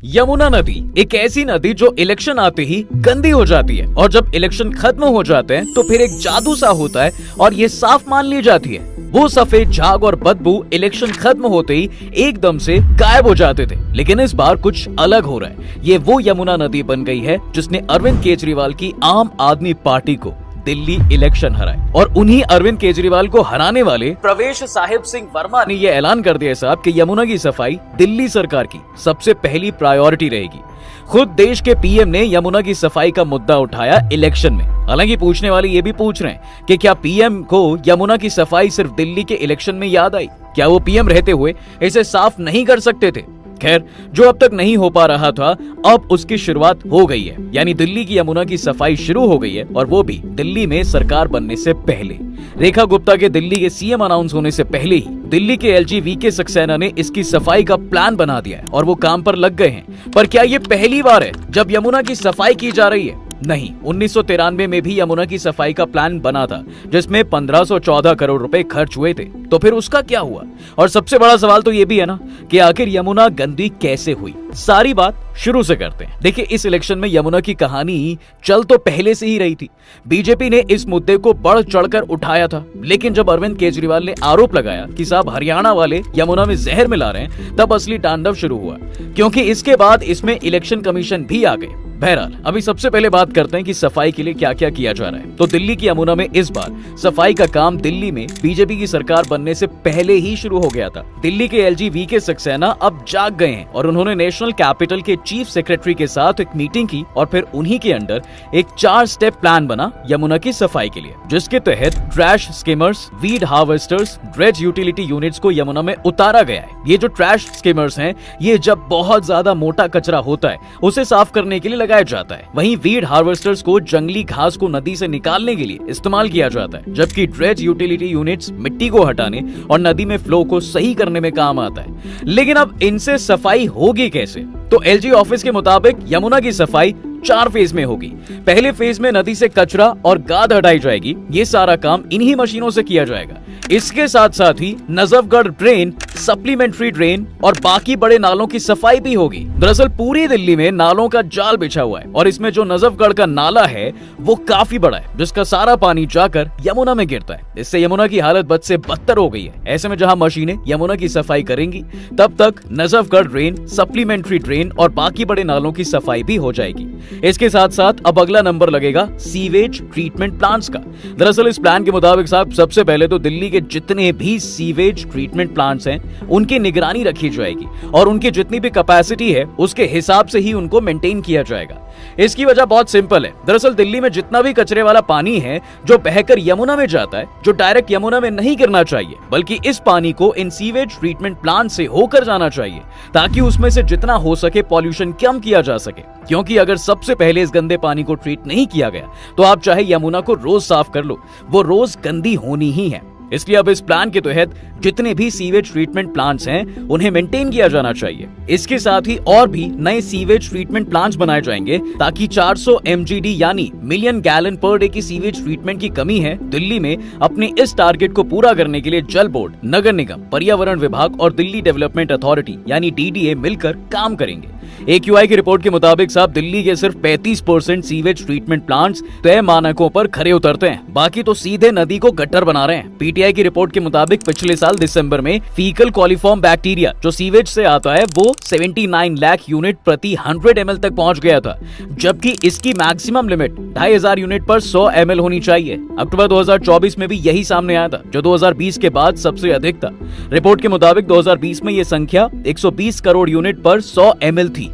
यमुना नदी एक ऐसी नदी जो इलेक्शन आते ही गंदी हो जाती है और जब इलेक्शन खत्म हो जाते हैं तो फिर एक जादू सा होता है और ये साफ मान ली जाती है। वो सफेद झाग और बदबू इलेक्शन खत्म होते ही एकदम से गायब हो जाते थे, लेकिन इस बार कुछ अलग हो रहा है। ये वो यमुना नदी बन गई है जिसने अरविंद केजरीवाल की आम आदमी पार्टी को दिल्ली इलेक्शन हराए और उन्हीं अरविंद केजरीवाल को हराने वाले प्रवेश साहिब सिंह वर्मा ने ये ऐलान कर दिया साहब कि यमुना की सफाई दिल्ली सरकार की सबसे पहली प्रायोरिटी रहेगी। खुद देश के पीएम ने यमुना की सफाई का मुद्दा उठाया इलेक्शन में। हालांकि पूछने वाले ये भी पूछ रहे हैं कि क्या पीएम को यमुना की सफाई सिर्फ दिल्ली के इलेक्शन में याद आई? क्या वो पीएम रहते हुए इसे साफ नहीं कर सकते थे? खैर, जो अब तक नहीं हो पा रहा था अब उसकी शुरुआत हो गई है, यानी दिल्ली की यमुना की सफाई शुरू हो गई है और वो भी दिल्ली में सरकार बनने से पहले। रेखा गुप्ता के दिल्ली के सीएम अनाउंस होने से पहले ही दिल्ली के एलजी वीके सक्सेना ने इसकी सफाई का प्लान बना दिया है और वो काम पर लग गए हैं। पर क्या ये पहली बार है जब यमुना की सफाई की जा रही है? नहीं, 1993 में भी यमुना की सफाई का प्लान बना था जिसमें 1514 करोड़ रुपए खर्च हुए थे। तो फिर उसका क्या हुआ? और सबसे बड़ा सवाल तो ये भी है ना कि आखिर यमुना गंदी कैसे हुई? सारी बात शुरू से करते हैं। देखिए, इस इलेक्शन में यमुना की कहानी चल तो पहले से ही रही थी। बीजेपी ने इस मुद्दे को बढ़ चढ़कर उठाया था, लेकिन जब अरविंद केजरीवाल ने आरोप लगाया कि साहब हरियाणा वाले यमुना में जहर मिला रहे हैं, तब असली तांडव शुरू हुआ, क्योंकि इसके बाद इसमें इलेक्शन कमीशन भी आ गए। बहरहाल, अभी सबसे पहले बात करते हैं कि सफाई के लिए क्या क्या किया जा रहा है। तो दिल्ली की यमुना में इस बार सफाई का काम दिल्ली में बीजेपी की सरकार बनने से पहले ही शुरू हो गया था। दिल्ली के एलजी वीके सक्सेना अब जाग गए हैं और उन्होंने नेशनल कैपिटल के चीफ सेक्रेटरी के साथ एक मीटिंग की और फिर उन्हीं के अंडर एक 4 स्टेप प्लान बना यमुना की सफाई के लिए, जिसके तहत trash skimmers, weed harvesters, dredge utility units को यमुना में उतारा गया है। ये जो ट्रैश स्किमर्स हैं, ये जब बहुत ज्यादा मोटा कचरा होता है उसे साफ करने के लिए लगाया जाता है। वहीं वीड हार्वेस्टर्स को जंगली घास को नदी से निकालने के लिए इस्तेमाल किया जाता है, जबकि ड्रेज यूटिलिटी यूनिट्स मिट्टी को हटाने और नदी में फ्लो को सही करने में काम आता है। लेकिन अब इनसे सफाई होगी कैसे? तो एलजी ऑफिस के मुताबिक यमुना की सफाई 4 फेज में होगी। पहले फेज में नदी से कचरा और गाद हटाई जाएगी। ये सारा काम इन्हीं मशीनों से किया जाएगा। इसके साथ साथ ही नजफगढ़ ड्रेन, सप्लीमेंट्री ड्रेन और बाकी बड़े नालों की सफाई भी होगी। दरअसल पूरी दिल्ली में नालों का जाल बिछा हुआ है और इसमें जो नजफगढ़ का नाला है वो काफी बड़ा है, जिसका सारा पानी जाकर यमुना में गिरता है। इससे यमुना की हालत बद से बदतर हो गई है। ऐसे में जहां मशीनें यमुना की सफाई करेंगी, तब तक नजफगढ़ ड्रेन, सप्लीमेंट्री ड्रेन और बाकी बड़े नालों की सफाई भी हो जाएगी। इसके साथ साथ अब अगला नंबर लगेगा सीवेज ट्रीटमेंट प्लांट्स का। दरअसल इस प्लान के मुताबिक साहब सबसे पहले तो दिल्ली के जितने भी सीवेज ट्रीटमेंट प्लांट्स हैं उनकी निगरानी रखी जाएगी और उनकी जितनी भी कैपेसिटी है उसके हिसाब से ही उनको मेंटेन किया जाएगा। इसकी वजह बहुत सिंपल है। दरअसल दिल्ली में जितना भी कचरे वाला पानी है जो बहकर यमुना में जाता है, जो डायरेक्ट यमुना में नहीं गिरना चाहिए, बल्कि इस पानी को इन सीवेज ट्रीटमेंट प्लांट से होकर जाना चाहिए, ताकि उसमें से जितना हो सके पॉल्यूशन कम किया जा सके। क्योंकि अगर सबसे पहले इस गंदे पानी को ट्रीट नहीं किया गया तो आप चाहे यमुना को रोज साफ कर लो, वो रोज गंदी होनी ही है। इसलिए अब इस प्लान के तहत जितने भी सीवेज ट्रीटमेंट प्लांट्स हैं उन्हें मेंटेन किया जाना चाहिए। इसके साथ ही और भी नए सीवेज ट्रीटमेंट प्लांट्स बनाए जाएंगे ताकि 400 MGD यानी मिलियन गैलन पर डे की सीवेज ट्रीटमेंट की कमी है दिल्ली में। अपने इस टारगेट को पूरा करने के लिए जल बोर्ड, नगर निगम, पर्यावरण विभाग और दिल्ली डेवलपमेंट अथॉरिटी यानी DDA मिलकर काम करेंगे। AQI की रिपोर्ट के मुताबिक साहब दिल्ली के सिर्फ 35% सीवेज ट्रीटमेंट प्लांट्स तय मानकों पर खरे उतरते हैं, बाकी तो सीधे नदी को गटर बना रहे हैं। PTI की रिपोर्ट के मुताबिक पिछले साल दिसंबर में फीकल कॉलीफॉर्म बैक्टीरिया जो सीवेज से आता है वो 79 लाख यूनिट प्रति 100 ml तक पहुंच गया था, जबकि इसकी मैक्सिमम लिमिट 2500 यूनिट पर 100 ml होनी चाहिए। अक्टूबर 2024 में भी यही सामने आया था, जो 2020 के बाद सबसे अधिक था। रिपोर्ट के मुताबिक 2020 में ये संख्या 120 करोड़ यूनिट पर 100 ml थी,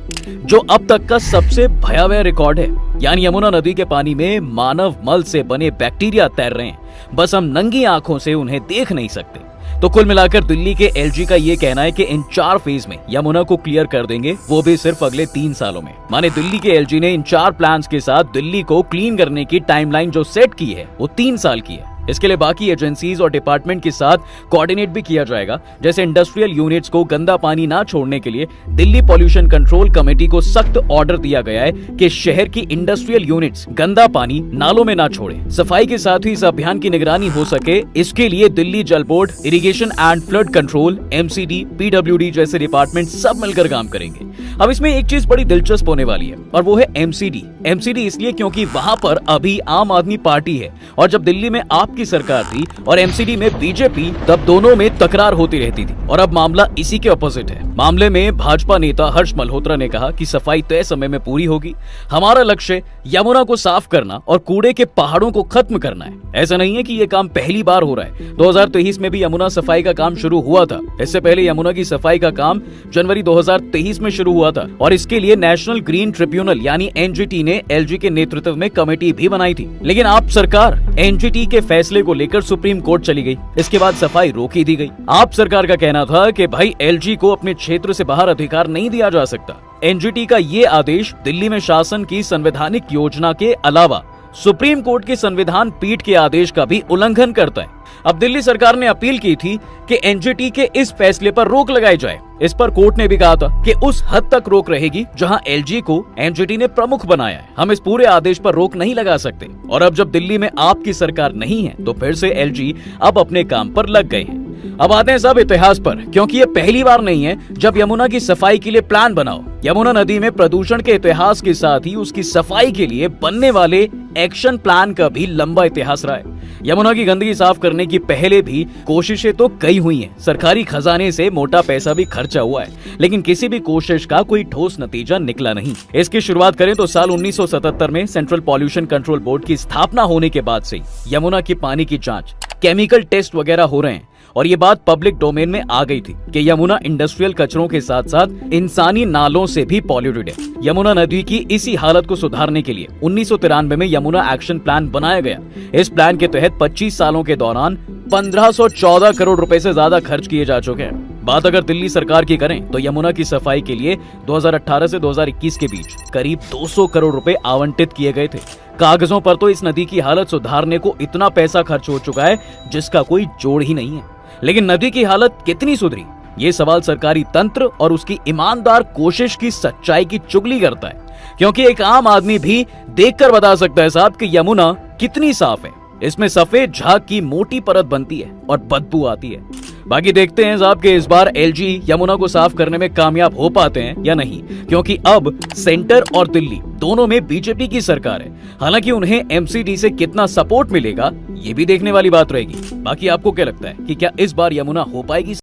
जो अब तक का सबसे भयावह रिकॉर्ड है। यानी यमुना नदी के पानी में मानव मल से बने बैक्टीरिया तैर रहे हैं, बस हम नंगी आंखों से उन्हें देख नहीं सकते। तो कुल मिलाकर दिल्ली के एलजी का ये कहना है कि इन 4 फेज में यमुना को क्लियर कर देंगे, वो भी सिर्फ अगले 3 सालों में। माने दिल्ली के एलजी ने इन 4 प्लान्स के साथ दिल्ली को क्लीन करने की टाइमलाइन जो सेट की है वो 3 साल की है। इसके लिए बाकी एजेंसीज और डिपार्टमेंट के साथ कोऑर्डिनेट भी किया जाएगा। जैसे इंडस्ट्रियल यूनिट्स को गंदा पानी ना छोड़ने के लिए दिल्ली पॉल्यूशन कंट्रोल कमेटी को सख्त ऑर्डर दिया गया है कि शहर की इंडस्ट्रियल यूनिट्स गंदा पानी नालों में ना छोड़े। सफाई के साथ ही इस अभियान की निगरानी हो सके, इसके लिए दिल्ली जल board, irrigation and flood control, MCD, PWD जैसे डिपार्टमेंट सब मिलकर काम करेंगे। अब इसमें एक चीज बड़ी दिलचस्प होने वाली है और वो है एमसीडी। एमसीडी इसलिए क्योंकि वहां पर अभी आम आदमी पार्टी है और जब दिल्ली में आपकी सरकार थी और एमसीडी में बीजेपी, तब दोनों में तकरार होती रहती थी और अब मामला इसी के ऑपोजिट है। मामले में भाजपा नेता हर्ष मल्होत्रा ने कहा कि सफाई तय समय में पूरी होगी। हमारा लक्ष्य यमुना को साफ करना और कूड़े के पहाड़ों को खत्म करना है। ऐसा नहीं है कि ये काम पहली बार हो रहा है। 2023 में भी यमुना सफाई का काम शुरू हुआ था। इससे पहले यमुना की सफाई का काम जनवरी 2023 में शुरू हुआ था और इसके लिए नेशनल ग्रीन ट्रिब्यूनल यानी एनजीटी ने एलजी के नेतृत्व में कमेटी भी बनाई थी। लेकिन आप सरकार एनजीटी के फैसले को लेकर सुप्रीम कोर्ट चली गई। इसके बाद सफाई रोक ही दी गई। आप सरकार का कहना था कि भाई एलजी को अपने क्षेत्र से बाहर अधिकार नहीं दिया जा सकता। एनजीटी का ये आदेश दिल्ली में शासन की संवैधानिक योजना के अलावा सुप्रीम कोर्ट के संविधान पीठ के आदेश का भी उल्लंघन करता है। अब दिल्ली सरकार ने अपील की थी कि एनजीटी के इस फैसले पर रोक लगाई जाए। इस पर कोर्ट ने भी कहा था कि उस हद तक रोक रहेगी जहां एलजी को एनजीटी ने प्रमुख बनाया है। हम इस पूरे आदेश पर रोक नहीं लगा सकते। और अब जब दिल्ली में आपकी सरकार नहीं है तो फिर से एलजी अब अपने काम पर लग गए हैं। अब आते हैं सब इतिहास पर, क्योंकि ये पहली बार नहीं है जब यमुना की सफाई के लिए प्लान बनाओ। यमुना नदी में प्रदूषण के इतिहास के साथ ही उसकी सफाई के लिए बनने वाले एक्शन प्लान का भी लंबा इतिहास रहा है। यमुना की गंदगी साफ करने की पहले भी कोशिशें तो कई हुई हैं। सरकारी खजाने से मोटा पैसा भी खर्चा हुआ है, लेकिन किसी भी कोशिश का कोई ठोस नतीजा निकला नहीं। इसकी शुरुआत करें तो साल 1977 में सेंट्रल पॉल्यूशन कंट्रोल बोर्ड की स्थापना होने के बाद से यमुना की पानी की जांच, केमिकल टेस्ट वगैरह हो रहे हैं और ये बात पब्लिक डोमेन में आ गई थी कि यमुना इंडस्ट्रियल कचरों के साथ साथ इंसानी नालों से भी पॉल्यूटेड है। यमुना नदी की इसी हालत को सुधारने के लिए 1993 में यमुना एक्शन प्लान बनाया गया। इस प्लान के तहत 25 सालों के दौरान 1514 करोड़ रुपए से ज्यादा खर्च किए जा चुके हैं। बात अगर दिल्ली सरकार की करें तो यमुना की सफाई के लिए 2018 से 2021 के बीच करीब 200 करोड़ रुपए आवंटित किए गए थे। कागजों पर तो इस नदी की हालत सुधारने को इतना पैसा खर्च हो चुका है जिसका कोई जोड़ ही नहीं है। लेकिन नदी की हालत कितनी सुधरी, ये सवाल सरकारी तंत्र और उसकी ईमानदार कोशिश की सच्चाई की चुगली करता है, क्योंकि एक आम आदमी भी देखकर बता सकता है साहब कि यमुना कितनी साफ है। इसमें सफेद झाग की मोटी परत बनती है और बदबू आती है। बाकी देखते हैं साहब कि इस बार एलजी यमुना को साफ करने में कामयाब हो पाते हैं या नहीं, क्योंकि अब सेंटर और दिल्ली दोनों में बीजेपी की सरकार है। हालांकि उन्हें एमसीडी से कितना सपोर्ट मिलेगा ये भी देखने वाली बात रहेगी। बाकी आपको क्या लगता है कि क्या इस बार यमुना हो पाएगी?